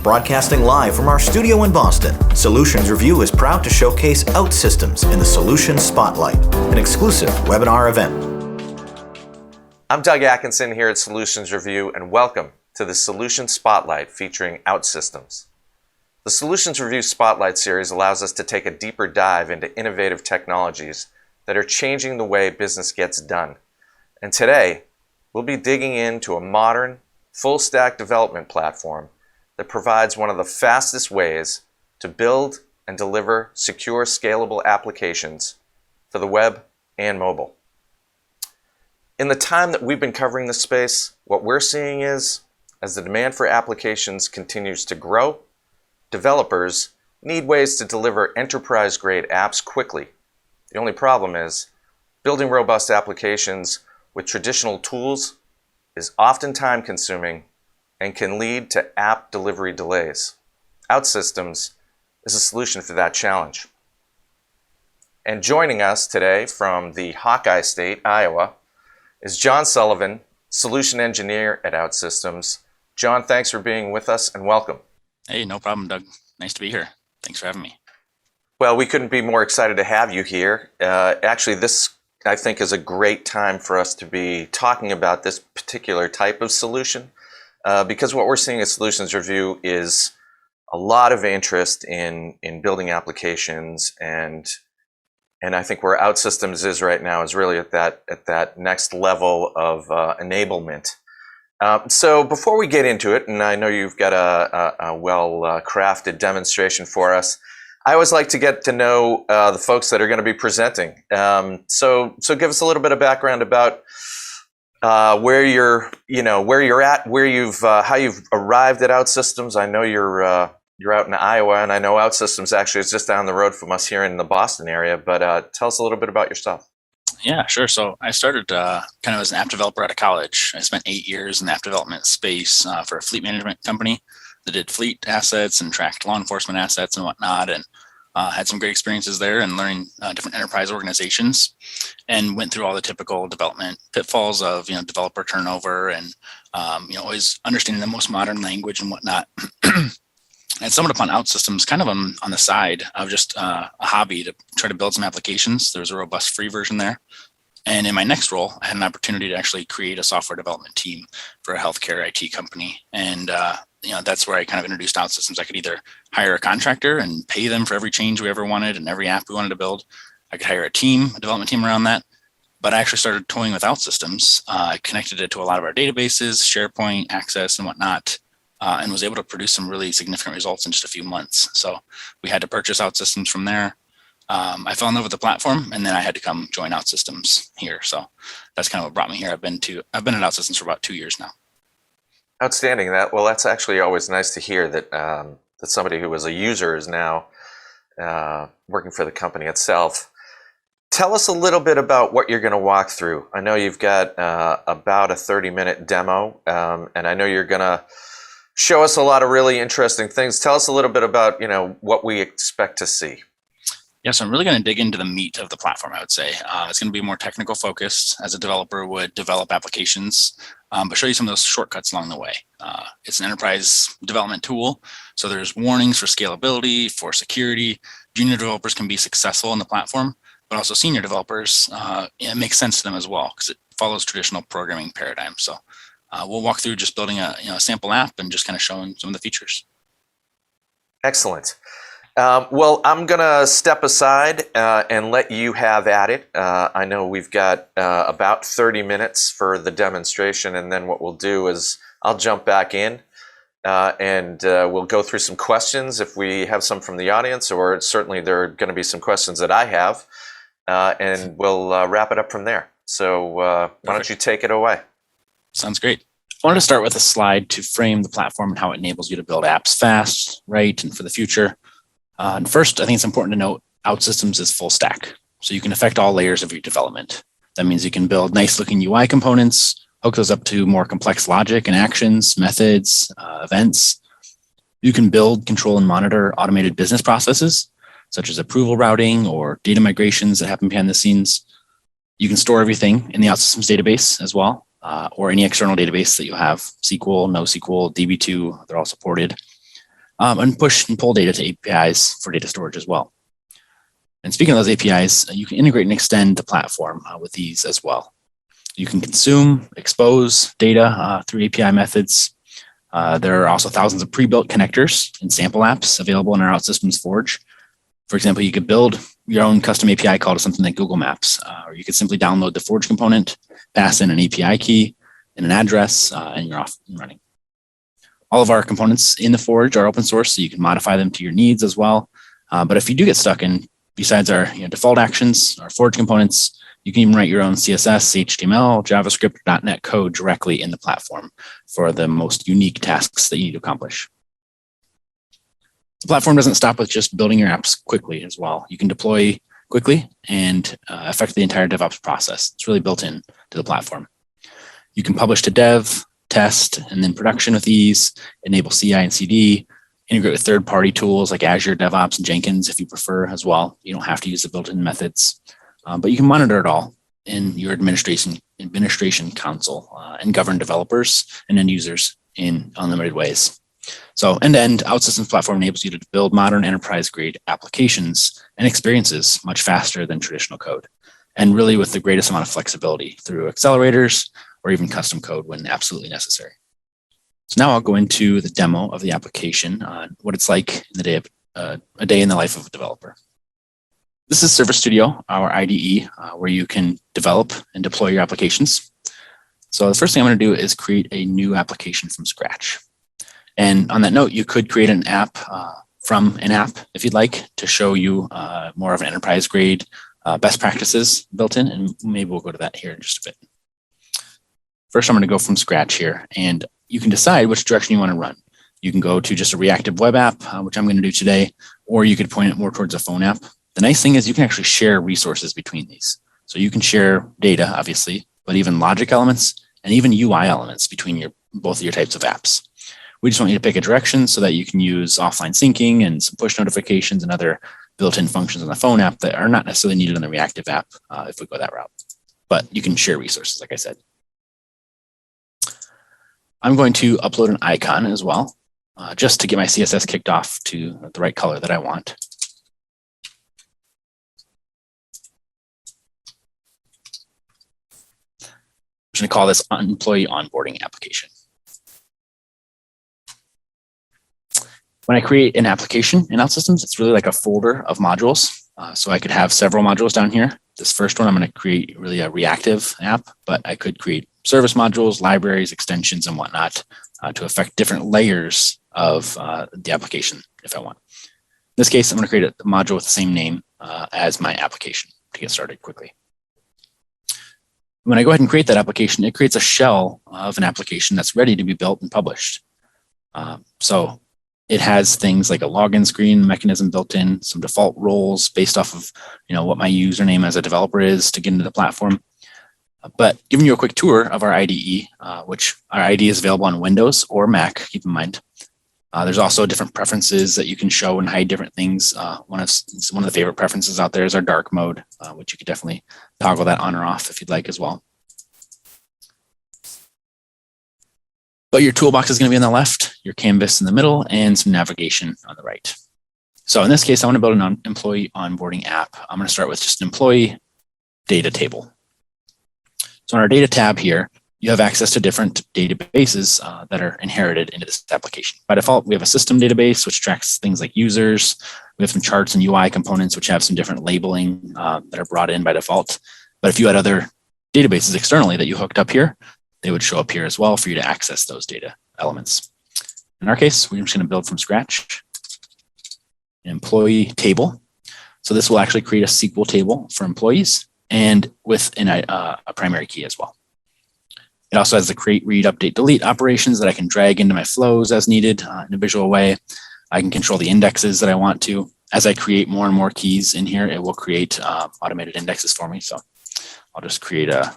Broadcasting live from our studio in Boston, Solutions Review is proud to showcase OutSystems in the Solutions Spotlight, an exclusive webinar event. I'm Doug Atkinson here at Solutions Review, and welcome to the Solutions Spotlight featuring OutSystems. The Solutions Review Spotlight series allows us to take a deeper dive into innovative technologies that are changing the way business gets done. And today, we'll be digging into a modern, full-stack development platform that provides one of the fastest ways to build and deliver secure, scalable applications for the web and mobile. In the time that we've been covering this space, what we're seeing is, as the demand for applications continues to grow, developers need ways to deliver enterprise-grade apps quickly. The only problem is, building robust applications with traditional tools is often time-consuming and can lead to app delivery delays. OutSystems is a solution for that challenge. And joining us today from the Hawkeye State, Iowa, is John Sullivan, Solution Engineer at OutSystems. John, thanks for being with us and welcome. Hey, no problem, Doug. Nice to be here. Thanks for having me. Well, we couldn't be more excited to have you here. Actually, this, I think, is a great time for us to be talking about this particular type of solution. Because what we're seeing at Solutions Review is a lot of interest in building applications, and I think where OutSystems is right now is really at that next level of enablement. So before we get into it, and I know you've got a well-crafted demonstration for us, I always like to get to know the folks that are going to be presenting. So give us a little bit of background about where you're at, how you've arrived at OutSystems. I know you're out in Iowa, and I know OutSystems actually is just down the road from us here in the Boston area. But tell us a little bit about yourself. Yeah, sure. So I started kind of as an app developer out of college. I spent 8 years in the app development space for a fleet management company that did fleet assets and tracked law enforcement assets and whatnot, and had some great experiences there and learning different enterprise organizations, and went through all the typical development pitfalls of developer turnover and always understanding the most modern language and whatnot. And stumbled upon OutSystems kind of on the side of just a hobby to try to build some applications. There was a robust free version there. And in my next role, I had an opportunity to actually create a software development team for a healthcare IT company. And that's where I kind of introduced OutSystems. I could either hire a contractor and pay them for every change we ever wanted and every app we wanted to build. I could hire a development team around that. But I actually started toying with OutSystems. I connected it to a lot of our databases, SharePoint, Access, and whatnot, and was able to produce some really significant results in just a few months. So we had to purchase OutSystems from there. I fell in love with the platform, and then I had to come join OutSystems here. So that's kind of what brought me here. I've been at OutSystems for about 2 years now. Outstanding. That's actually always nice to hear that that somebody who was a user is now working for the company itself. Tell us a little bit about what you're going to walk through. I know you've got about a 30-minute demo, and I know you're going to show us a lot of really interesting things. Tell us a little bit about what we expect to see. Yeah, so I'm really going to dig into the meat of the platform, I would say. It's going to be more technical focused, as a developer would develop applications, but show you some of those shortcuts along the way. It's an enterprise development tool, so there's warnings for scalability, for security. Junior developers can be successful in the platform, but also senior developers, it makes sense to them as well because it follows traditional programming paradigms. So we'll walk through just building a sample app and just kind of showing some of the features. Excellent. Well, I'm going to step aside and let you have at it. I know we've got about 30 minutes for the demonstration, and then what we'll do is I'll jump back in and we'll go through some questions if we have some from the audience, or certainly there are going to be some questions that I have, and we'll wrap it up from there. So why don't you take it away? Sounds great. I wanted to start with a slide to frame the platform and how it enables you to build apps fast, right, and for the future. And first, I think it's important to note OutSystems is full stack, so you can affect all layers of your development. That means you can build nice-looking UI components, hook those up to more complex logic and actions, methods, events. You can build, control, and monitor automated business processes, such as approval routing or data migrations that happen behind the scenes. You can store everything in the OutSystems database as well, or any external database that you have, SQL, NoSQL, DB2, they're all supported. and push and pull data to APIs for data storage as well. And speaking of those APIs, you can integrate and extend the platform with these as well. You can consume, expose data through API methods. There are also thousands of pre-built connectors and sample apps available in our OutSystems Forge. For example, you could build your own custom API call to something like Google Maps, or you could simply download the Forge component, pass in an API key and an address, and you're off and running. All of our components in the Forge are open source, so you can modify them to your needs as well. But if you do get stuck in, besides our default actions, our Forge components, you can even write your own CSS, HTML, JavaScript, .NET code directly in the platform for the most unique tasks that you need to accomplish. The platform doesn't stop with just building your apps quickly as well. You can deploy quickly and affect the entire DevOps process. It's really built in to the platform. You can publish to dev, test, and then production with ease, enable CI and CD, integrate with third-party tools like Azure, DevOps, and Jenkins if you prefer as well. You don't have to use the built-in methods, but you can monitor it all in your administration console and govern developers and end users in unlimited ways. So end-to-end OutSystems platform enables you to build modern enterprise-grade applications and experiences much faster than traditional code, and really with the greatest amount of flexibility through accelerators or even custom code when absolutely necessary. So now I'll go into the demo of the application on what it's like in the day of a day in the life of a developer. This is Service Studio, our IDE, where you can develop and deploy your applications. So the first thing I'm going to do is create a new application from scratch. And on that note, you could create an app from an app if you'd like to show you more of an enterprise grade best practices built in. And maybe we'll go to that here in just a bit. First, I'm going to go from scratch here, and you can decide which direction you want to run. You can go to just a reactive web app, which I'm going to do today, or you could point it more towards a phone app. The nice thing is you can actually share resources between these. So you can share data, obviously, but even logic elements and even UI elements between both of your types of apps. We just want you to pick a direction so that you can use offline syncing and some push notifications and other built-in functions on the phone app that are not necessarily needed on the reactive app if we go that route. But you can share resources, like I said. I'm going to upload an icon as well, just to get my CSS kicked off to the right color that I want. I'm going to call this employee onboarding application. When I create an application in OutSystems, it's really like a folder of modules. So I could have several modules down here. This first one, I'm going to create really a reactive app, but I could create service modules, libraries, extensions, and whatnot to affect different layers of the application if I want. In this case, I'm going to create a module with the same name as my application to get started quickly. When I go ahead and create that application, it creates a shell of an application that's ready to be built and published. So it has things like a login screen mechanism built in, some default roles based off of what my username as a developer is to get into the platform. But giving you a quick tour of our IDE, which our IDE is available on Windows or Mac, keep in mind. There's also different preferences that you can show and hide different things. One of the favorite preferences out there is our dark mode, which you could definitely toggle that on or off if you'd like as well. But your toolbox is going to be on the left, your canvas in the middle, and some navigation on the right. So in this case, I want to build an employee onboarding app. I'm going to start with just an employee data table. So in our data tab here, you have access to different databases that are inherited into this application. By default, we have a system database, which tracks things like users. We have some charts and UI components, which have some different labeling that are brought in by default. But if you had other databases externally that you hooked up here, they would show up here as well for you to access those data elements. In our case, we're just going to build from scratch an employee table. So this will actually create a SQL table for employees and with a primary key as well. It also has the create, read, update, delete operations that I can drag into my flows as needed in a visual way. I can control the indexes that I want to. As I create more and more keys in here, it will create automated indexes for me. So I'll just create a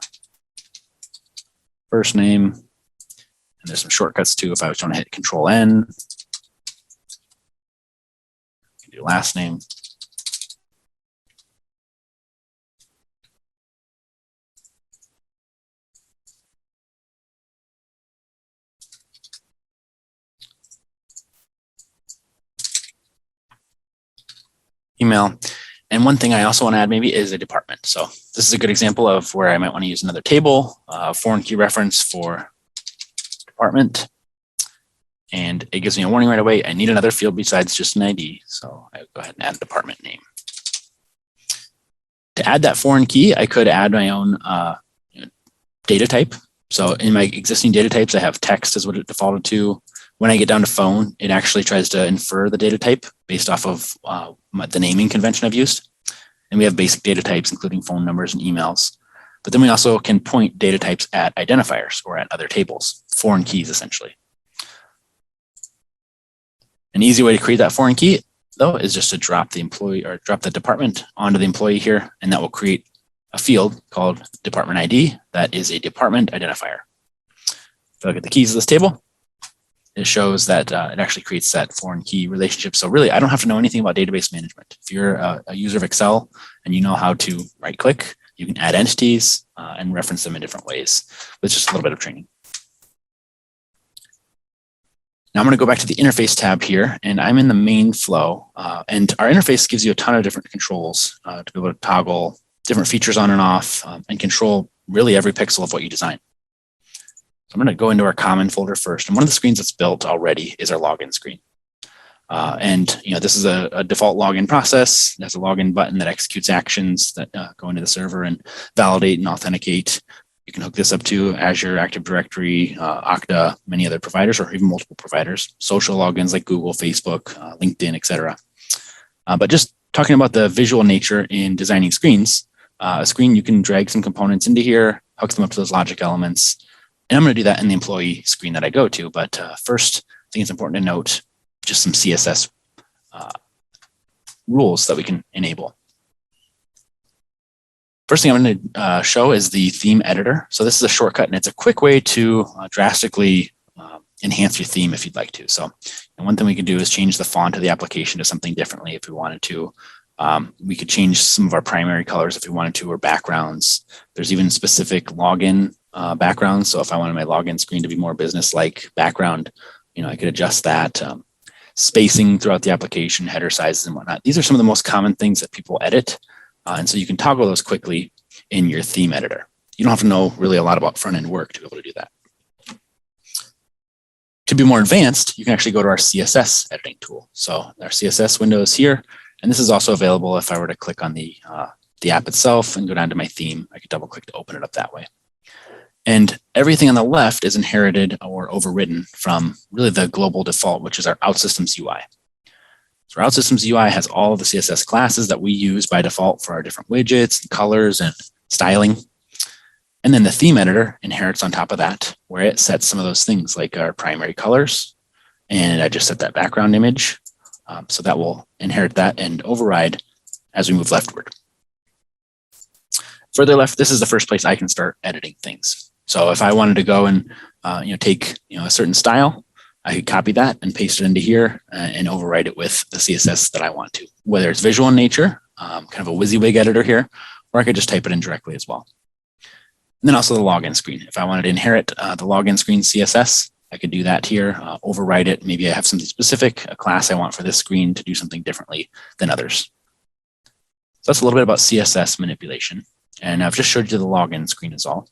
first name, and there's some shortcuts too. If I was trying to hit Control N, I can do last name. email. And one thing I also want to add maybe is a department. So this is a good example of where I might want to use another table, foreign key reference for department. And it gives me a warning right away. I need another field besides just an ID. So I go ahead and add a department name. To add that foreign key, I could add my own data type. So in my existing data types, I have text as what it defaulted to. When I get down to phone, it actually tries to infer the data type based off of the naming convention I've used. And we have basic data types, including phone numbers and emails. But then we also can point data types at identifiers or at other tables, foreign keys essentially. An easy way to create that foreign key, though, is just to drop the employee or drop the department onto the employee here, and that will create a field called department ID that is a department identifier. If I look at the keys of this table, it shows that it actually creates that foreign key relationship. So really, I don't have to know anything about database management. If you're a user of Excel and you know how to right click, you can add entities and reference them in different ways with just a little bit of training. Now I'm going to go back to the interface tab here, and I'm in the main flow. And our interface gives you a ton of different controls to be able to toggle different features on and off and control really every pixel of what you design. So I'm going to go into our common folder first. And one of the screens that's built already is our login screen. And this is a default login process. There's a login button that executes actions that go into the server and validate and authenticate. You can hook this up to Azure, Active Directory, Okta, many other providers, or even multiple providers, social logins like Google, Facebook, LinkedIn, etc. But just talking about the visual nature in designing screens, a screen, you can drag some components into here, hook them up to those logic elements. And I'm going to do that in the employee screen that I go to. But first, I think it's important to note just some CSS rules that we can enable. First thing I'm going to show is the theme editor. So this is a shortcut, and it's a quick way to drastically enhance your theme if you'd like to. So and one thing we can do is change the font of the application to something differently if we wanted to. We could change some of our primary colors if we wanted to, or backgrounds. There's even specific login backgrounds. So if I wanted my login screen to be more business-like background, I could adjust that. Spacing throughout the application, header sizes and whatnot. These are some of the most common things that people edit. And so you can toggle those quickly in your theme editor. You don't have to know really a lot about front-end work to be able to do that. To be more advanced, you can actually go to our CSS editing tool. So our CSS window is here. And this is also available if I were to click on the app itself and go down to my theme. I could double click to open it up that way. And everything on the left is inherited or overwritten from really the global default, which is our OutSystems UI. So our OutSystems UI has all of the CSS classes that we use by default for our different widgets and colors and styling. And then the theme editor inherits on top of that, where it sets some of those things like our primary colors. And I just set that background image. So that will inherit that and override as we move leftward. Further left, this is the first place I can start editing things. So if I wanted to go and take a certain style, I could copy that and paste it into here and overwrite it with the CSS that I want to, whether it's visual in nature, kind of a WYSIWYG editor here, or I could just type it in directly as well. And then also the login screen. If I wanted to inherit the login screen CSS, I could do that here, override it. Maybe I have something specific, a class I want for this screen to do something differently than others. So that's a little bit about CSS manipulation. And I've just showed you the login screen is all.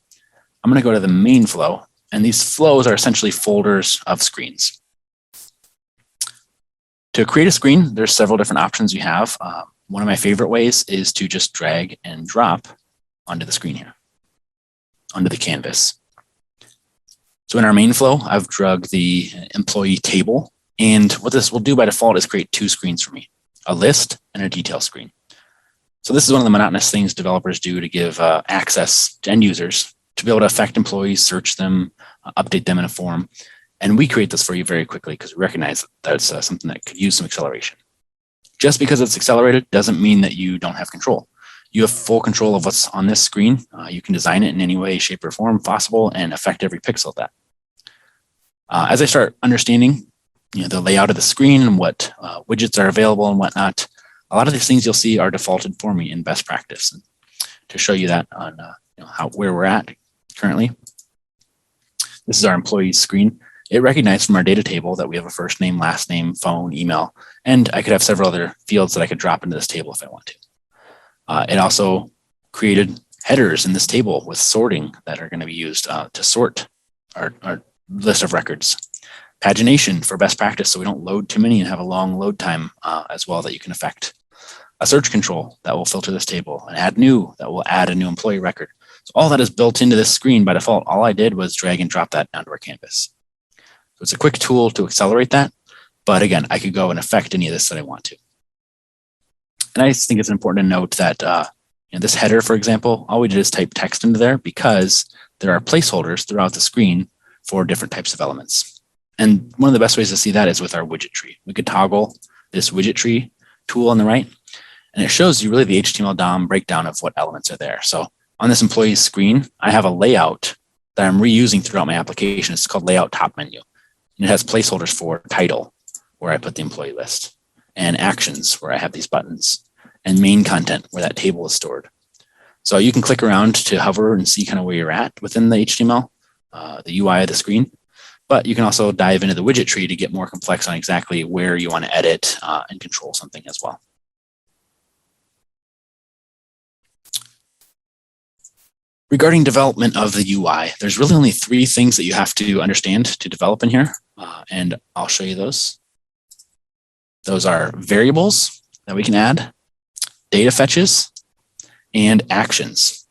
I'm going to go to the main flow, and these flows are essentially folders of screens. To create a screen, there's several different options you have. One of my favorite ways is to just drag and drop onto the screen here, onto the canvas. So in our main flow, I've dragged the employee table. And what this will do by default is create two screens for me, a list and a detail screen. So this is one of the monotonous things developers do to give access to end users to be able to affect employees, search them, update them in a form. And we create this for you very quickly because we recognize that it's something that could use some acceleration. Just because it's accelerated doesn't mean that you don't have control. You have full control of what's on this screen. You can design it in any way, shape, or form possible and affect every pixel of that. As I start understanding the layout of the screen and what widgets are available and whatnot, a lot of these things you'll see are defaulted for me in best practice. And to show you that on where we're at currently, this is our employees screen. it recognized from our data table that we have a first name, last name, phone, email, and I could have several other fields that I could drop into this table if I want to. It also created headers in this table with sorting that are going to be used to sort our list of records. Pagination for best practice, so we don't load too many and have a long load time as well that you can affect. A search control that will filter this table, and add new that will add a new employee record. So all that is built into this screen by default. All I did was drag and drop that onto our canvas. So it's a quick tool to accelerate that. But again, I could go and affect any of this that I want to. And I just think it's important to note that this header, for example, all we did is type text into there because there are placeholders throughout the screen for different types of elements. And one of the best ways to see that is with our widget tree. We could toggle this widget tree tool on the right, and it shows you really the HTML DOM breakdown of what elements are there. So on this employee screen, I have a layout that I'm reusing throughout my application. It's called Layout Top Menu. And it has placeholders for title, where I put the employee list, and actions, where I have these buttons, and main content, where that table is stored. So you can click around to hover and see kind of where you're at within the HTML, the UI of the screen. But you can also dive into the widget tree to get more complex on exactly where you want to edit and control something as well. Regarding development of the UI, there's really only 3 things that you have to understand to develop in here, and I'll show you those. Those are variables that we can add, data fetches, and actions.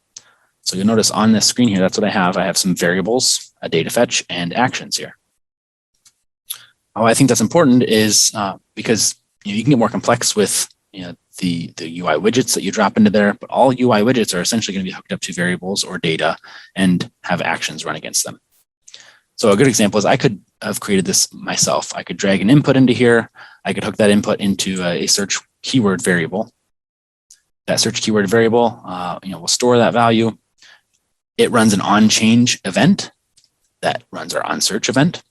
So you'll notice on this screen here, that's what I have. I have some variables, a data fetch, and actions here. Oh, I think that's important is because you can get more complex with the UI widgets that you drop into there, but all UI widgets are essentially going to be hooked up to variables or data and have actions run against them. So a good example is I could have created this myself. I could drag an input into here. I could hook that input into a search keyword variable. That search keyword variable, will store that value. It runs an onChange event that runs our onSearch event.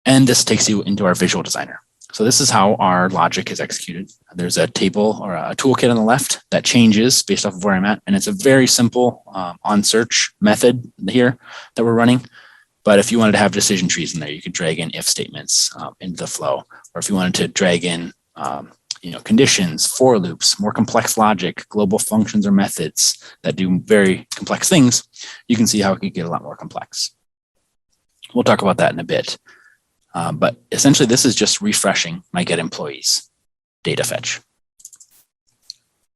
And this takes you into our visual designer. So this is how our logic is executed. There's a table or a toolkit on the left that changes based off of where I'm at. And it's a very simple onSearch method here that we're running. But if you wanted to have decision trees in there, you could drag in if statements into the flow. Or if you wanted to drag in conditions, for loops, more complex logic, global functions or methods that do very complex things, you can see how it could get a lot more complex. We'll talk about that in a bit. But essentially, this is just refreshing my get employees data fetch.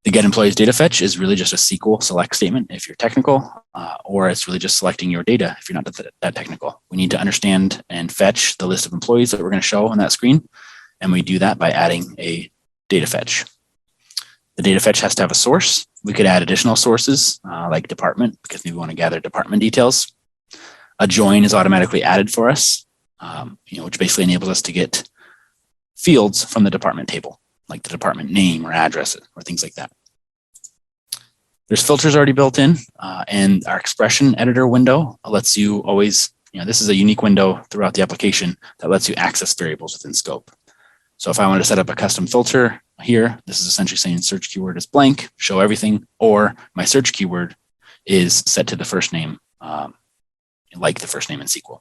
The get employees data fetch is really just a SQL select statement if you're technical, or it's really just selecting your data if you're not that technical. We need to understand and fetch the list of employees that we're going to show on that screen. And we do that by adding a data fetch. The data fetch has to have a source. We could add additional sources like department because we want to gather department details. A join is automatically added for us. Which basically enables us to get fields from the department table, like the department name or address or things like that. There's filters already built in, and our expression editor window lets you always, this is a unique window throughout the application that lets you access variables within scope. So if I wanted to set up a custom filter here, this is essentially saying search keyword is blank, show everything, or my search keyword is set to the first name, like the first name in SQL.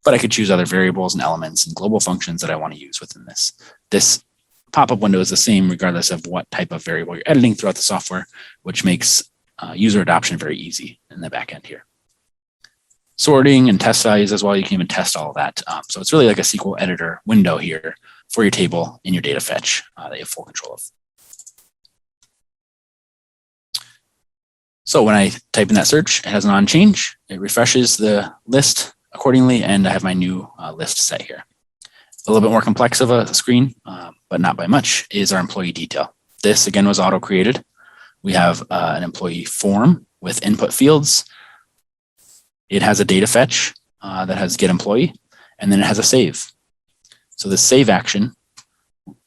But I could choose other variables and elements and global functions that I want to use within this. This pop-up window is the same regardless of what type of variable you're editing throughout the software, which makes user adoption very easy in the back end here. Sorting and test values as well, you can even test all of that. So it's really like a SQL editor window here for your table in your data fetch that you have full control of. So when I type in that search, it has an onChange. It refreshes the list accordingly, and I have my new list set here. A little bit more complex of a screen, but not by much, is our employee detail. This, again, was auto-created. We have an employee form with input fields. It has a data fetch that has get employee, and then it has a save. So the save action,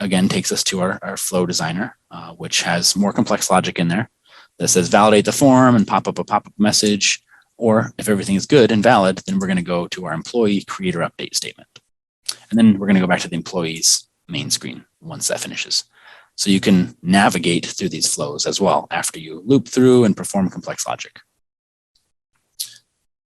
again, takes us to our flow designer, which has more complex logic in there that says validate the form and pop up a pop-up message. Or if everything is good and valid, then we're going to go to our employee creator update statement. And then we're going to go back to the employee's main screen once that finishes. So you can navigate through these flows as well after you loop through and perform complex logic.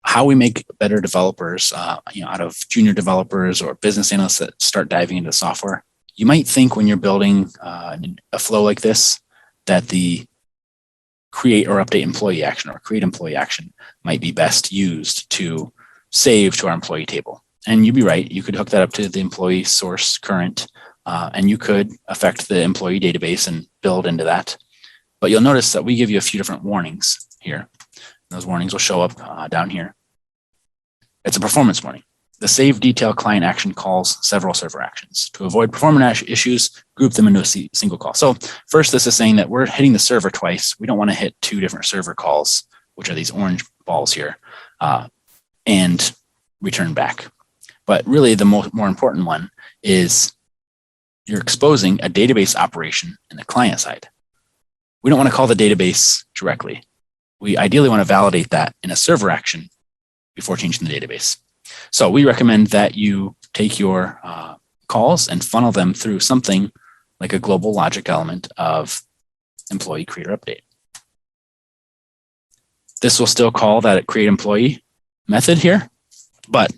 how we make better developers, out of junior developers or business analysts that start diving into software. You might think when you're building a flow like this that the create or update employee action or create employee action might be best used to save to our employee table. And you'd be right. You could hook that up to the employee source current, and you could affect the employee database and build into that. But you'll notice that we give you a few different warnings here. Those warnings will show up down here. It's a performance warning. The save detail client action calls several server actions. To avoid performance issues, group them into a single call. So first, this is saying that we're hitting the server twice. We don't want to hit two different server calls, which are these orange balls here, and return back. But really, the more important one is you're exposing a database operation in the client side. We don't want to call the database directly. We ideally want to validate that in a server action before changing the database. So we recommend that you take your calls and funnel them through something like a global logic element of employee creator update. This will still call that create employee method here, but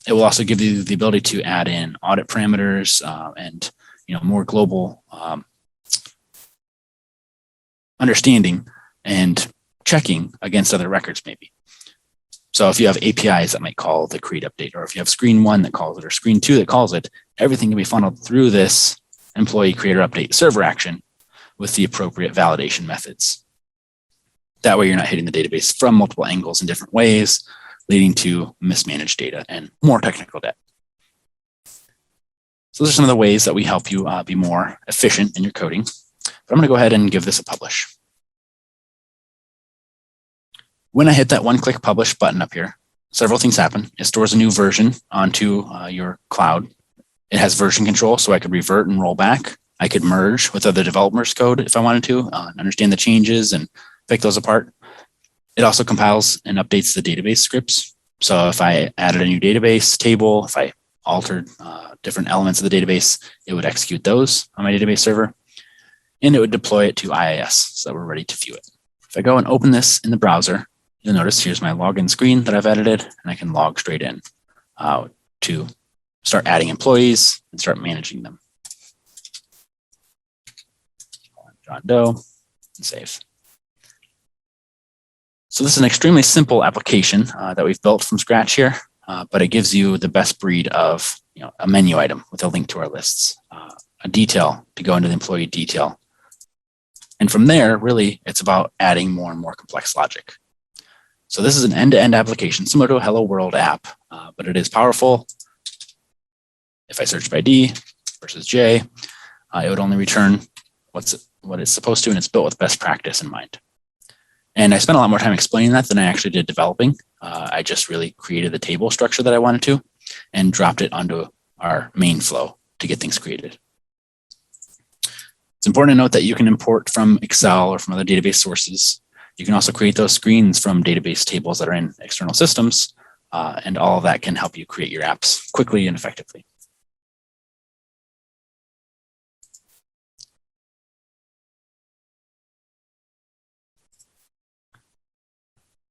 it will also give you the ability to add in audit parameters and more global understanding and checking against other records maybe. So if you have APIs that might call the create update, or if you have screen 1 that calls it, or screen 2 that calls it, everything can be funneled through this employee creator update server action with the appropriate validation methods. That way you're not hitting the database from multiple angles in different ways, leading to mismanaged data and more technical debt. So those are some of the ways that we help you be more efficient in your coding. But I'm going to go ahead and give this a publish. When I hit that one-click publish button up here, several things happen. It stores a new version onto your cloud. It has version control, so I could revert and roll back. I could merge with other developers' code if I wanted to, understand the changes and pick those apart. It also compiles and updates the database scripts. So if I added a new database table, if I altered different elements of the database, it would execute those on my database server, and it would deploy it to IIS so that we're ready to view it. If I go and open this in the browser, you'll notice here's my login screen that I've edited, and I can log straight in to start adding employees and start managing them. John Doe and save. So this is an extremely simple application that we've built from scratch here, but it gives you the best breed of a menu item with a link to our lists, a detail to go into the employee detail. And from there, really, it's about adding more and more complex logic. So this is an end-to-end application similar to a Hello World app, but it is powerful. If I search by D versus J, it would only return what it's supposed to, and it's built with best practice in mind. And I spent a lot more time explaining that than I actually did developing. I just really created the table structure that I wanted to and dropped it onto our main flow to get things created. It's important to note that you can import from Excel or from other database sources. You can also create those screens from database tables that are in external systems, and all of that can help you create your apps quickly and effectively.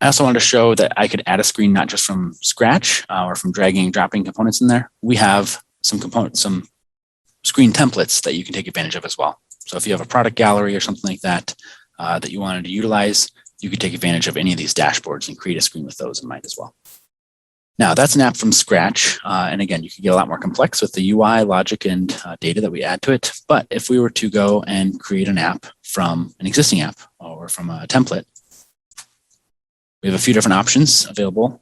I also wanted to show that I could add a screen not just from scratch or from dragging and dropping components in there. We have some screen templates that you can take advantage of as well. So if you have a product gallery or something like that that you wanted to utilize, you could take advantage of any of these dashboards and create a screen with those in mind as well. Now that's an app from scratch. And again, you can get a lot more complex with the UI, logic, and data that we add to it. But if we were to go and create an app from an existing app or from a template, we have a few different options available.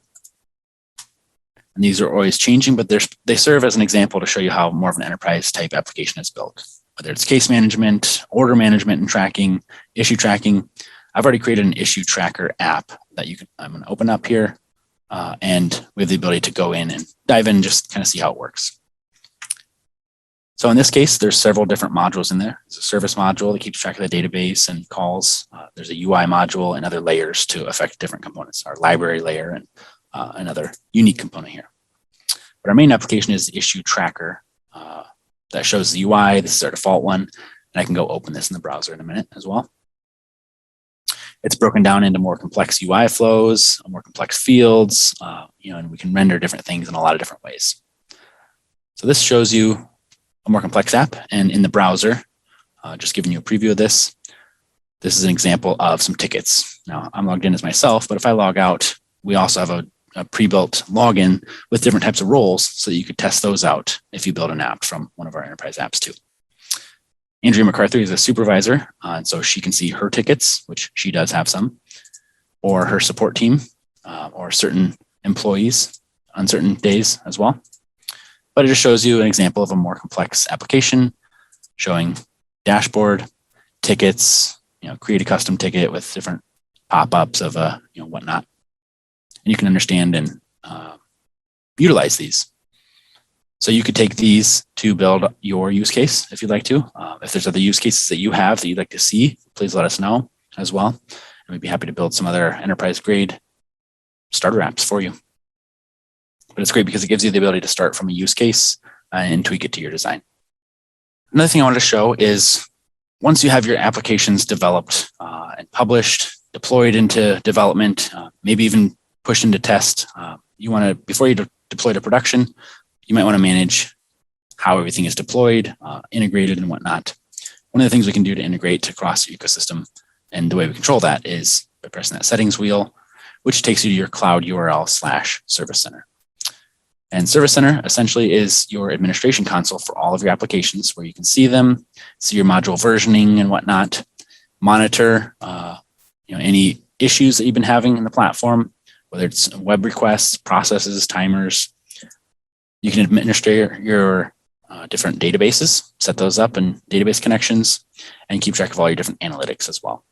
And these are always changing, but they serve as an example to show you how more of an enterprise type application is built. Whether it's case management, order management and tracking, issue tracking. I've already created an issue tracker app that I'm going to open up here. And we have the ability to go in and dive in and just kind of see how it works. So in this case, there's several different modules in there. There's a service module that keeps track of the database and calls. There's a UI module and other layers to affect different components, our library layer and another unique component here. But our main application is the issue tracker that shows the UI. This is our default one. And I can go open this in the browser in a minute as well. It's broken down into more complex UI flows, more complex fields, and we can render different things in a lot of different ways. So this shows you a more complex app, and in the browser, just giving you a preview of this. This is an example of some tickets. Now, I'm logged in as myself, but if I log out, we also have a pre-built login with different types of roles so that you could test those out if you build an app from one of our enterprise apps too. Andrea McCarthy is a supervisor, and so she can see her tickets, which she does have some, or her support team, or certain employees on certain days as well. But it just shows you an example of a more complex application showing dashboard, tickets, create a custom ticket with different pop-ups of whatnot. And you can understand and utilize these. So you could take these to build your use case if you'd like to. If there's other use cases that you have that you'd like to see, please let us know as well. And we'd be happy to build some other enterprise grade starter apps for you. But it's great because it gives you the ability to start from a use case and tweak it to your design. Another thing I wanted to show is once you have your applications developed and published, deployed into development, maybe even pushed into test, before you deploy to production, you might want to manage how everything is deployed, integrated, and whatnot. One of the things we can do to integrate across your ecosystem, and the way we control that is by pressing that settings wheel, which takes you to your cloud URL/Service Center. And Service Center essentially is your administration console for all of your applications where you can see them, see your module versioning and whatnot, monitor any issues that you've been having in the platform, whether it's web requests, processes, timers. You can administer your different databases, set those up in database connections, and keep track of all your different analytics as well.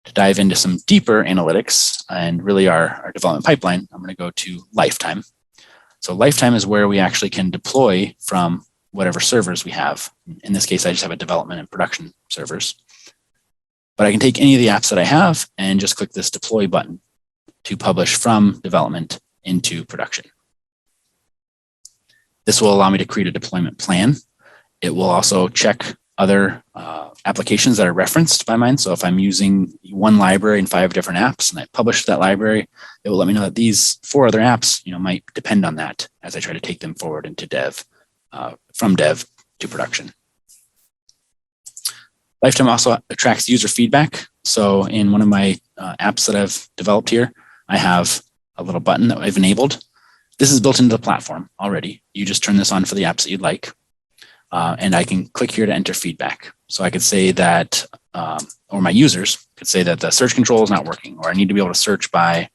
To dive into some deeper analytics and really our development pipeline, I'm going to go to Lifetime. So Lifetime is where we actually can deploy from whatever servers we have. In this case, I just have a development and production servers. But I can take any of the apps that I have and just click this deploy button to publish from development into production. This will allow me to create a deployment plan. It will also check other applications that are referenced by mine. So if I'm using one library in 5 different apps and I publish that library, it will let me know that these 4 other apps, might depend on that as I try to take them forward into dev, from dev to production. Lifetime also tracks user feedback. So in one of my apps that I've developed here, I have a little button that I've enabled. This is built into the platform already. You just turn this on for the apps that you'd like. And I can click here to enter feedback. So I could say that, or my users could say that the search control is not working, or I need to be able to search by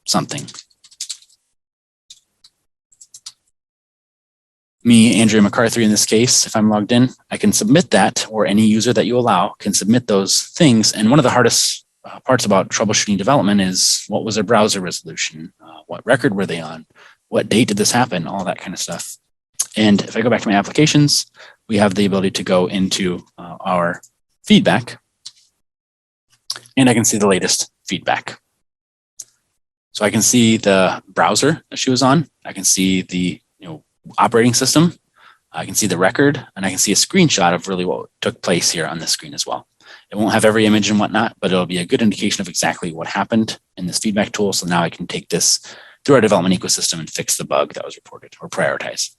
something. Me, Andrea McCarthy, in this case, if I'm logged in, I can submit that, or any user that you allow can submit those things. And one of the hardest parts about troubleshooting development is what was their browser resolution? What record were they on? What date did this happen? All that kind of stuff. And if I go back to my applications, we have the ability to go into our feedback, and I can see the latest feedback. So I can see the browser that she was on. I can see the operating system. I can see the record, and I can see a screenshot of really what took place here on the screen as well. It won't have every image and whatnot, but it'll be a good indication of exactly what happened in this feedback tool. So now I can take this through our development ecosystem and fix the bug that was reported or prioritize.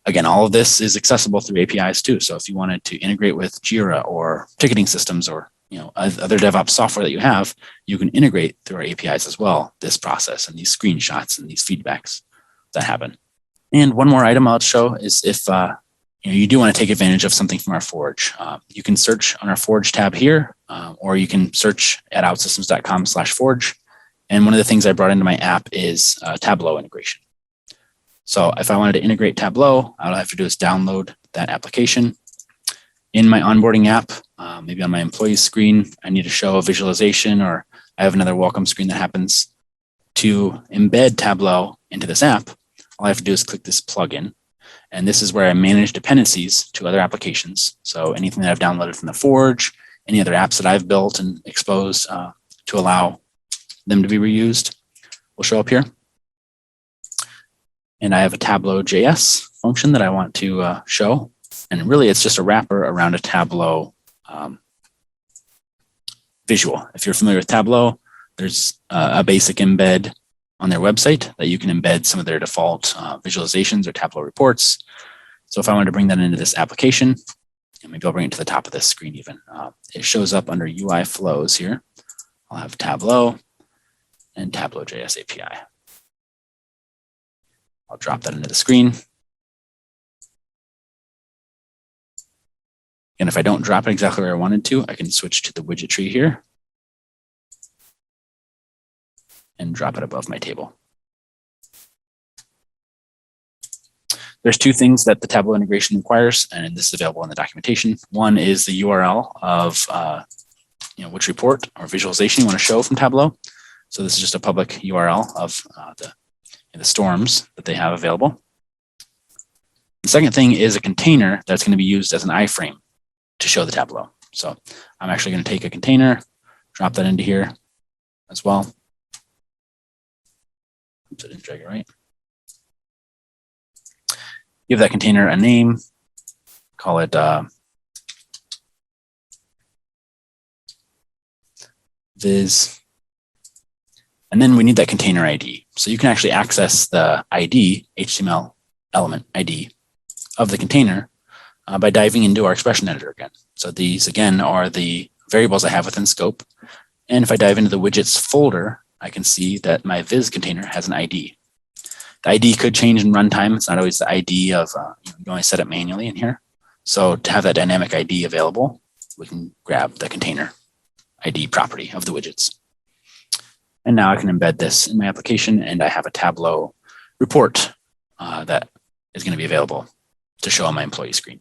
Again, all of this is accessible through APIs too. So if you wanted to integrate with Jira or ticketing systems or other DevOps software that you have, you can integrate through our APIs as well, this process and these screenshots and these feedbacks that happen. And one more item I'll show is if you do want to take advantage of something from our Forge. You can search on our Forge tab here, or you can search at outsystems.com/Forge. And one of the things I brought into my app is Tableau integration. So if I wanted to integrate Tableau, all I have to do is download that application. In my onboarding app, maybe on my employees screen, I need to show a visualization, or I have another welcome screen that happens. To embed Tableau into this app, all I have to do is click this plugin. And this is where I manage dependencies to other applications. So anything that I've downloaded from the Forge, any other apps that I've built and exposed to allow them to be reused will show up here. And I have a Tableau.js function that I want to show. And really, it's just a wrapper around a Tableau visual. If you're familiar with Tableau, there's a basic embed on their website that you can embed some of their default visualizations or Tableau reports. So if I wanted to bring that into this application, and maybe I'll bring it to the top of this screen even. It shows up under UI flows here. I'll have Tableau and Tableau.js API. I'll drop that into the screen. And if I don't drop it exactly where I wanted to, I can switch to the widget tree here and drop it above my table. There's two things that the Tableau integration requires, and this is available in the documentation. One is the URL of which report or visualization you want to show from Tableau. So this is just a public URL of the storms that they have available. The second thing is a container that's going to be used as an iframe to show the Tableau. So I'm actually going to take a container, drop that into here as well. Oops, I didn't drag it right. Give that container a name, call it viz. And then we need that container ID. So you can actually access the ID, HTML element ID of the container by diving into our expression editor again. So these again are the variables I have within scope. And if I dive into the widgets folder, I can see that my viz container has an ID. The ID could change in runtime. It's not always the ID of, you can only set it manually in here. So to have that dynamic ID available, we can grab the container ID property of the widgets. And now I can embed this in my application, and I have a Tableau report that is going to be available to show on my employee screen.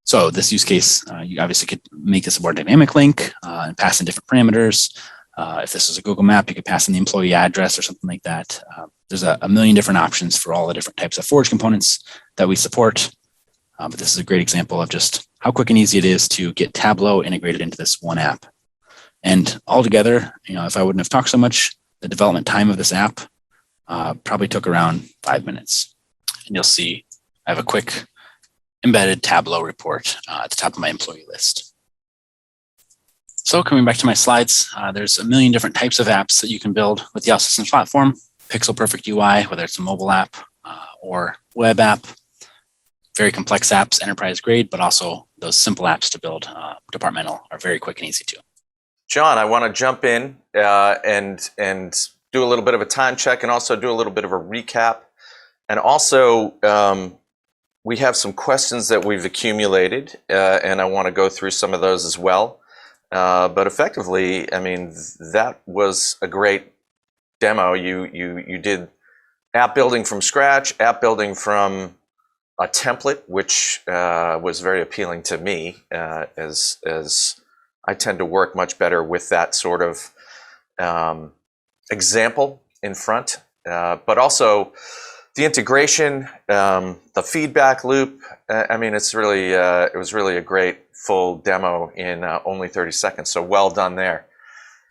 So this use case, you obviously could make this a more dynamic link and pass in different parameters. If this was a Google map, you could pass in the employee address or something like that. There's a million different options for all the different types of Forge components that we support. But this is a great example of just how quick and easy it is to get Tableau integrated into this one app. And altogether, if I wouldn't have talked so much, the development time of this app probably took around 5 minutes. And you'll see I have a quick embedded Tableau report at the top of my employee list. So coming back to my slides, there's a million different types of apps that you can build with the OutSystems platform. Pixel Perfect UI, whether it's a mobile app or web app. Very complex apps, enterprise grade, but also those simple apps to build departmental are very quick and easy too. John, I want to jump in and do a little bit of a time check and also do a little bit of a recap. And also, we have some questions that we've accumulated, and I want to go through some of those as well. But effectively, I mean, that was a great demo. You did app building from scratch, app building from a template, which was very appealing to me, as I tend to work much better with that sort of example in front. But also the integration, the feedback loop. I mean, it's really it was really a great full demo in only 30 seconds. So well done there.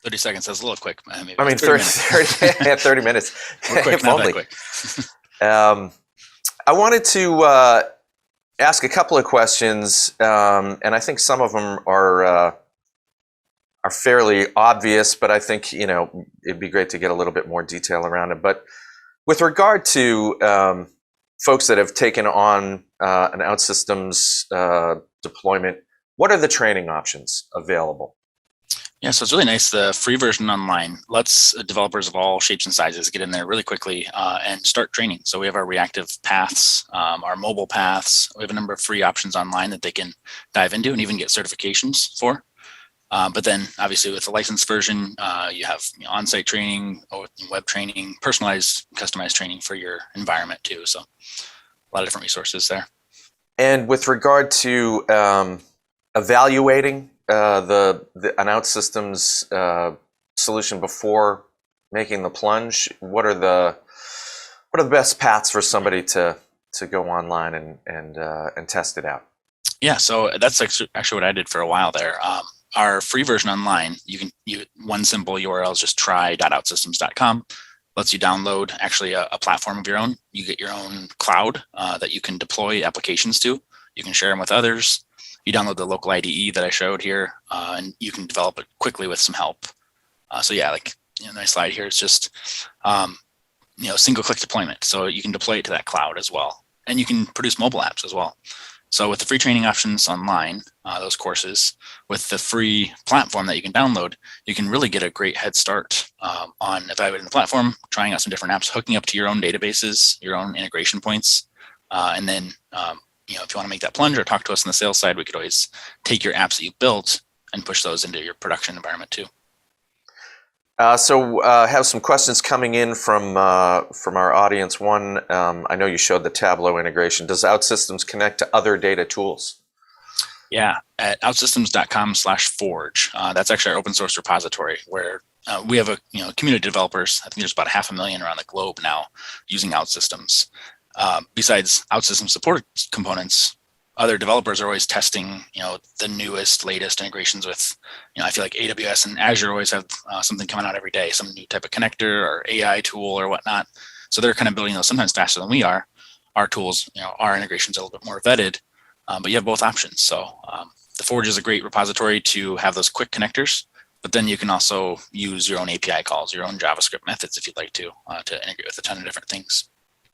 30 seconds, that's a little quick. I mean 30 minutes. We're quick, not that quick. I wanted to ask a couple of questions, and I think some of them are fairly obvious, but I think it'd be great to get a little bit more detail around it. But with regard to folks that have taken on an OutSystems deployment, what are the training options available? Yeah, so it's really nice. The free version online lets developers of all shapes and sizes get in there really quickly and start training. So we have our reactive paths, our mobile paths. We have a number of free options online that they can dive into and even get certifications for. But then obviously with the licensed version, you have on-site training, web training, personalized, customized training for your environment too. So a lot of different resources there. And with regard to evaluating an OutSystems solution before making the plunge, what are the best paths for somebody to go online and test it out? Yeah, so that's actually what I did for a while there. Our free version online, one simple URL is just try.outsystems.com. Lets you download actually a platform of your own. You get your own cloud that you can deploy applications to. You can share them with others. You download the local IDE that I showed here, and you can develop it quickly with some help. So yeah, like my slide here is just single click deployment. So you can deploy it to that cloud as well, and you can produce mobile apps as well. So with the free training options online, those courses, with the free platform that you can download, you can really get a great head start on evaluating the platform, trying out some different apps, hooking up to your own databases, your own integration points. And then, if you want to make that plunge or talk to us on the sales side, we could always take your apps that you built and push those into your production environment too. So have some questions coming in from our audience. One, I know you showed the Tableau integration. Does OutSystems connect to other data tools? Yeah, at outsystems.com/forge. That's actually our open source repository where we have a community of developers. I think there's about 500,000 around the globe now using OutSystems. Besides OutSystems support components, other developers are always testing, the newest, latest integrations with, I feel like AWS and Azure always have something coming out every day, some new type of connector or AI tool or whatnot. So they're kind of building those sometimes faster than we are. Our tools, our integrations are a little bit more vetted, but you have both options. So the Forge is a great repository to have those quick connectors, but then you can also use your own API calls, your own JavaScript methods if you'd like to integrate with a ton of different things.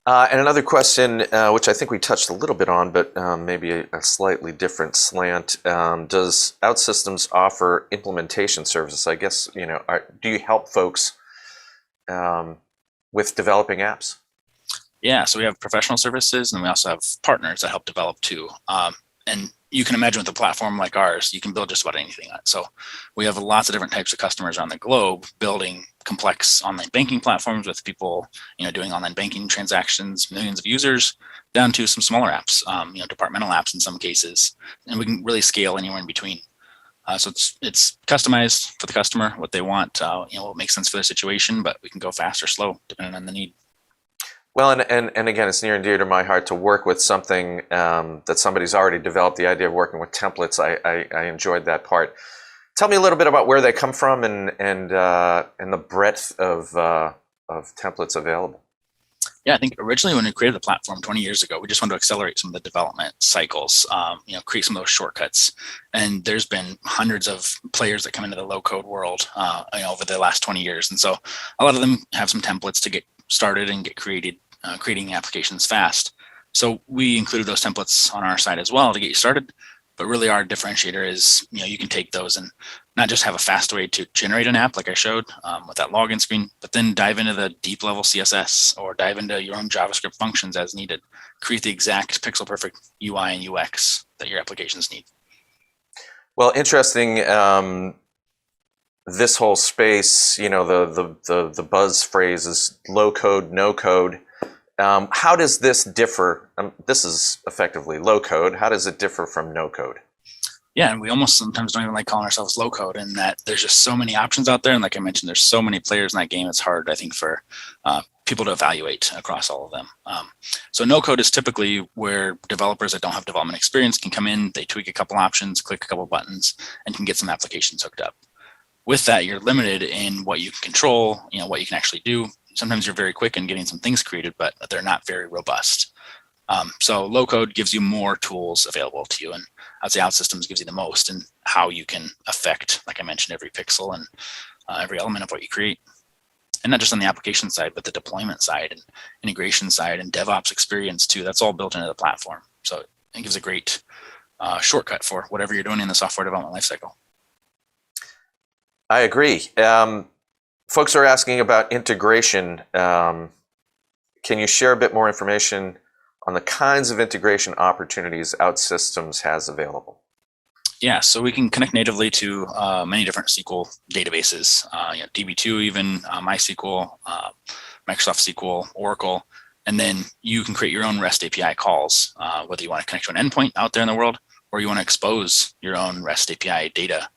And another question, which I think we touched a little bit on, but maybe a slightly different slant. Does OutSystems offer implementation services? I guess, do you help folks with developing apps? Yeah, so we have professional services, and we also have partners that help develop too. And you can imagine with a platform like ours, you can build just about anything on it. So we have lots of different types of customers around the globe building complex online banking platforms with people, doing online banking transactions, millions of users, down to some smaller apps, departmental apps in some cases, and we can really scale anywhere in between. So it's customized for the customer, what they want, what makes sense for their situation, but we can go fast or slow depending on the need. Well, and again, it's near and dear to my heart to work with something that somebody's already developed. The idea of working with templates, I enjoyed that part. Tell me a little bit about where they come from and the breadth of templates available. Yeah, I think originally when we created the platform 20 years ago, we just wanted to accelerate some of the development cycles, create some of those shortcuts. And there's been hundreds of players that come into the low-code world, over the last 20 years. And so a lot of them have some templates to get started and get created, creating applications fast. So we included those templates on our side as well to get you started. But really our differentiator is, you can take those and not just have a fast way to generate an app like I showed with that login screen, but then dive into the deep level CSS or dive into your own JavaScript functions as needed. Create the exact pixel perfect UI and UX that your applications need. Well, interesting. This whole space, the buzz phrase is low code, no code. How does this differ? This is effectively low code. How does it differ from no code? Yeah, and we almost sometimes don't even like calling ourselves low code, in that there's just so many options out there. And like I mentioned, there's so many players in that game. It's hard, I think, for people to evaluate across all of them. So no code is typically where developers that don't have development experience can come in, they tweak a couple options, click a couple buttons, and can get some applications hooked up. With that, you're limited in what you can control, what you can actually do. Sometimes you're very quick in getting some things created, but they're not very robust. So low code gives you more tools available to you. And I'd say OutSystems gives you the most in how you can affect, like I mentioned, every pixel and every element of what you create. And not just on the application side, but the deployment side and integration side and DevOps experience too. That's all built into the platform. So it gives a great shortcut for whatever you're doing in the software development lifecycle. I agree. Folks are asking about integration. Can you share a bit more information on the kinds of integration opportunities OutSystems has available? Yeah, so we can connect natively to many different SQL databases, DB2 even, MySQL, Microsoft SQL, Oracle, and then you can create your own REST API calls, whether you want to connect to an endpoint out there in the world, or you want to expose your own REST API data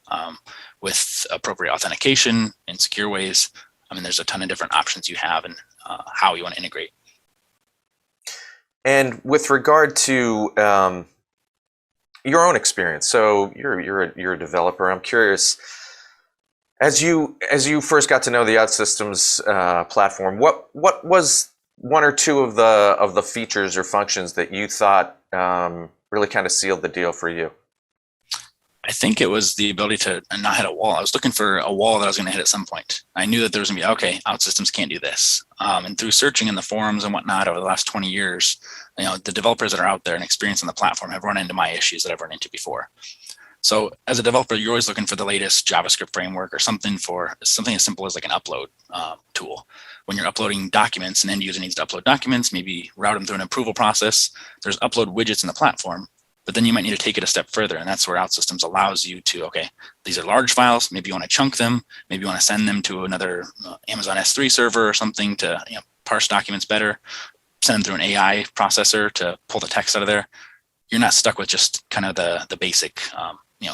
with appropriate authentication in secure ways. I mean, there's a ton of different options you have and how you want to integrate. And with regard to your own experience, so you're a developer. I'm curious, as you first got to know the OutSystems platform, what was one or two of the features or functions that you thought really kind of sealed the deal for you? I think it was the ability to not hit a wall. I was looking for a wall that I was going to hit at some point. I knew that there was going to be, okay, OutSystems can't do this. And through searching in the forums and whatnot over the last 20 years, the developers that are out there and experiencing the platform have run into my issues that I've run into before. So as a developer, you're always looking for the latest JavaScript framework or something as simple as like an upload tool. When you're uploading documents, an end user needs to upload documents, maybe route them through an approval process. There's upload widgets in the platform, but then you might need to take it a step further. And that's where OutSystems allows you to, okay, these are large files. Maybe you want to chunk them. Maybe you want to send them to another Amazon S3 server or something to parse documents better, send them through an AI processor to pull the text out of there. You're not stuck with just kind of the basic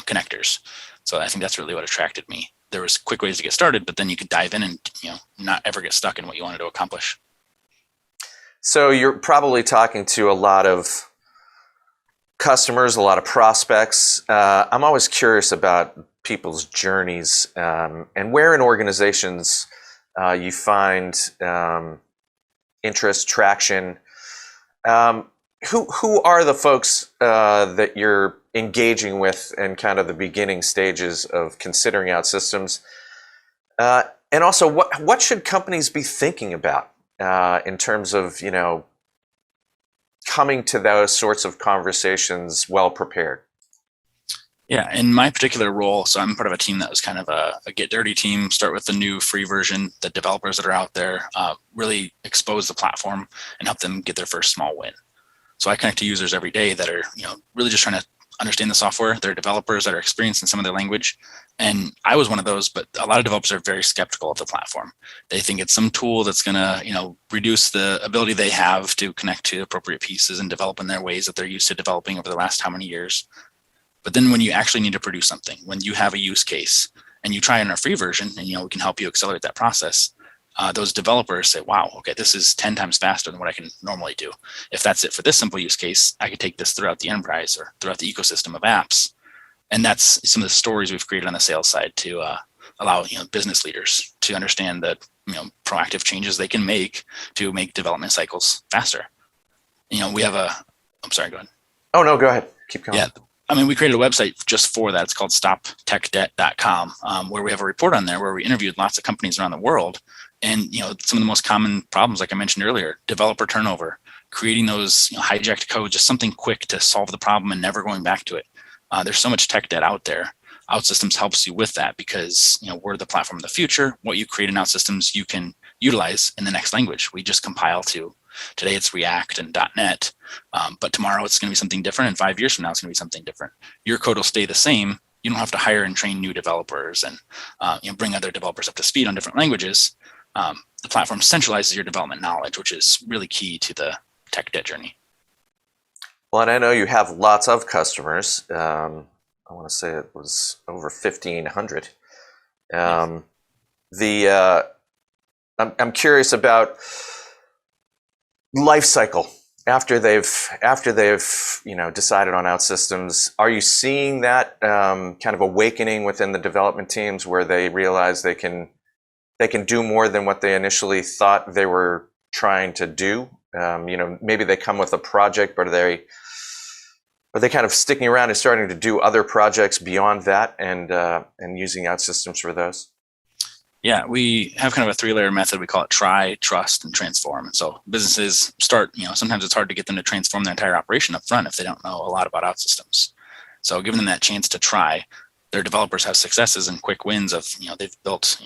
connectors. So I think that's really what attracted me. There was quick ways to get started, but then you could dive in and not ever get stuck in what you wanted to accomplish. So you're probably talking to a lot of customers, a lot of prospects. I'm always curious about people's journeys and where in organizations you find interest, traction. Who are the folks that you're engaging with in kind of the beginning stages of considering OutSystems? And also, what should companies be thinking about in terms of coming to those sorts of conversations well prepared? Yeah, in my particular role, so I'm part of a team that was kind of a get dirty team, start with the new free version, the developers that are out there, really expose the platform and help them get their first small win. So I connect to users every day that are really just trying to understand the software. They're developers that are experienced in some of their language. And I was one of those, but a lot of developers are very skeptical of the platform. They think it's some tool that's going to, reduce the ability they have to connect to appropriate pieces and develop in their ways that they're used to developing over the last how many years. But then when you actually need to produce something, when you have a use case and you try in our free version and, we can help you accelerate that process, those developers say, wow, okay, this is 10 times faster than what I can normally do. If that's it for this simple use case, I could take this throughout the enterprise or throughout the ecosystem of apps. And that's some of the stories we've created on the sales side to allow business leaders to understand that proactive changes they can make to make development cycles faster. We have I'm sorry, go ahead. Oh, no, go ahead. Keep going. Yeah. We created a website just for that. It's called stoptechdebt.com, where we have a report on there where we interviewed lots of companies around the world. And, some of the most common problems, like I mentioned earlier, developer turnover, creating those hijacked code, just something quick to solve the problem and never going back to it. There's so much tech debt out there. OutSystems helps you with that because, we're the platform of the future. What you create in OutSystems, you can utilize in the next language. We just compile to, today it's React and .NET, but tomorrow it's going to be something different. And 5 years from now, it's going to be something different. Your code will stay the same. You don't have to hire and train new developers and bring other developers up to speed on different languages. The platform centralizes your development knowledge, which is really key to the tech debt journey. Well, and I know you have lots of customers. I want to say it was over 1,500. I'm curious about life cycle after they've decided on OutSystems. Are you seeing that kind of awakening within the development teams where they realize they can do more than what they initially thought they were trying to do? Maybe they come with a project, but are they kind of sticking around and starting to do other projects beyond that and using OutSystems for those? Yeah, we have kind of a 3-layer method. We call it try, trust, and transform. And so businesses start, sometimes it's hard to get them to transform their entire operation up front if they don't know a lot about OutSystems. So giving them that chance to try, their developers have successes and quick wins of, they've built,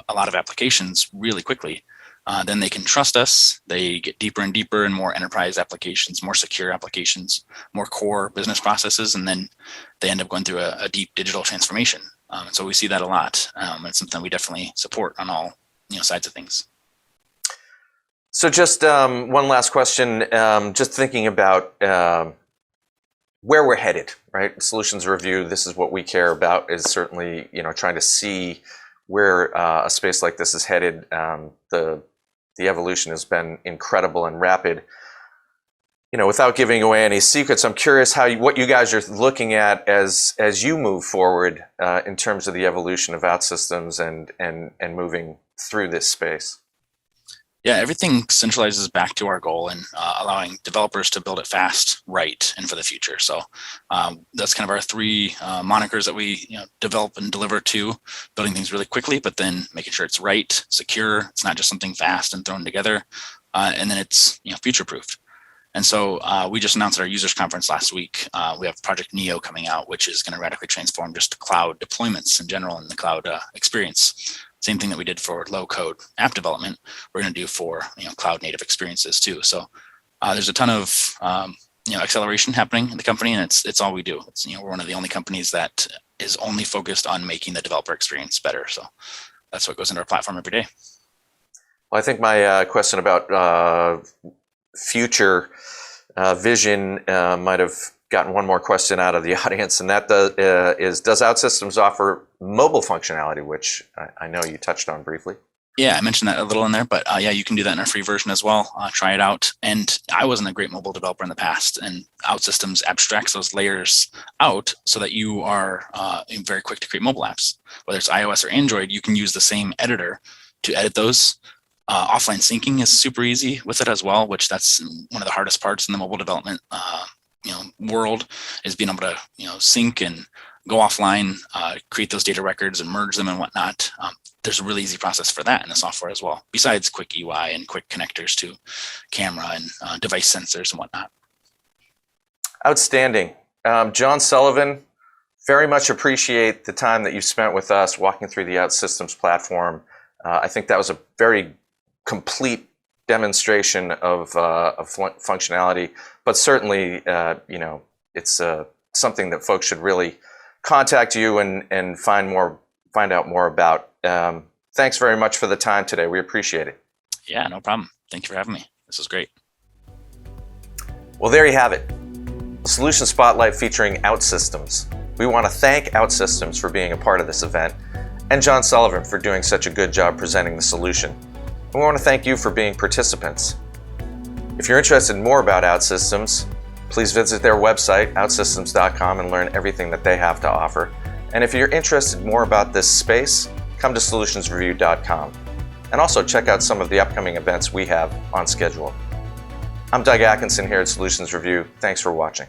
a lot of applications really quickly. Then they can trust us. They get deeper and deeper and more enterprise applications, more secure applications, more core business processes, and then they end up going through a deep digital transformation. And so we see that a lot. It's something we definitely support on all sides of things. So just one last question. Just thinking about where we're headed, right? Solutions review. This is what we care about. Is certainly trying to see where a space like this is headed. The evolution has been incredible and rapid. Without giving away any secrets, I'm curious what you guys are looking at as you move forward in terms of the evolution of OutSystems and moving through this space. Yeah, everything centralizes back to our goal and allowing developers to build it fast, right, and for the future. So that's kind of our three monikers that we develop and deliver to: building things really quickly, but then making sure it's right, secure. It's not just something fast and thrown together, and then it's future-proofed. And so we just announced at our users conference last week. We have Project Neo coming out, which is going to radically transform just cloud deployments in general and the cloud experience. Same thing that we did for low-code app development, we're going to do for cloud-native experiences too. So there's a ton of acceleration happening in the company, and it's all we do. We're one of the only companies that is only focused on making the developer experience better. So that's what goes into our platform every day. Well, I think my question about future vision might have gotten one more question out of the audience, and that is, does OutSystems offer mobile functionality, which I know you touched on briefly? Yeah, I mentioned that a little in there, but yeah, you can do that in our free version as well. Try it out. And I wasn't a great mobile developer in the past, and OutSystems abstracts those layers out so that you are very quick to create mobile apps. Whether it's iOS or Android, you can use the same editor to edit those. Offline syncing is super easy with it as well, which that's one of the hardest parts in the mobile development world, is being able to sync and go offline, create those data records and merge them and whatnot. There's a really easy process for that in the software as well, besides quick UI and quick connectors to camera and device sensors and whatnot. Outstanding. John Sullivan, very much appreciate the time that you spent with us walking through the OutSystems platform. I think that was a very complete demonstration of functionality, but certainly, it's something that folks should really contact you and find out more about. Thanks very much for the time today. We appreciate it. Yeah, no problem. Thank you for having me. This was great. Well, there you have it. Solution Spotlight featuring OutSystems. We want to thank OutSystems for being a part of this event, and John Sullivan for doing such a good job presenting the solution. And we want to thank you for being participants. If you're interested in more about OutSystems, please visit their website, outsystems.com, and learn everything that they have to offer. And if you're interested more about this space, come to solutionsreview.com. And also check out some of the upcoming events we have on schedule. I'm Doug Atkinson here at Solutions Review. Thanks for watching.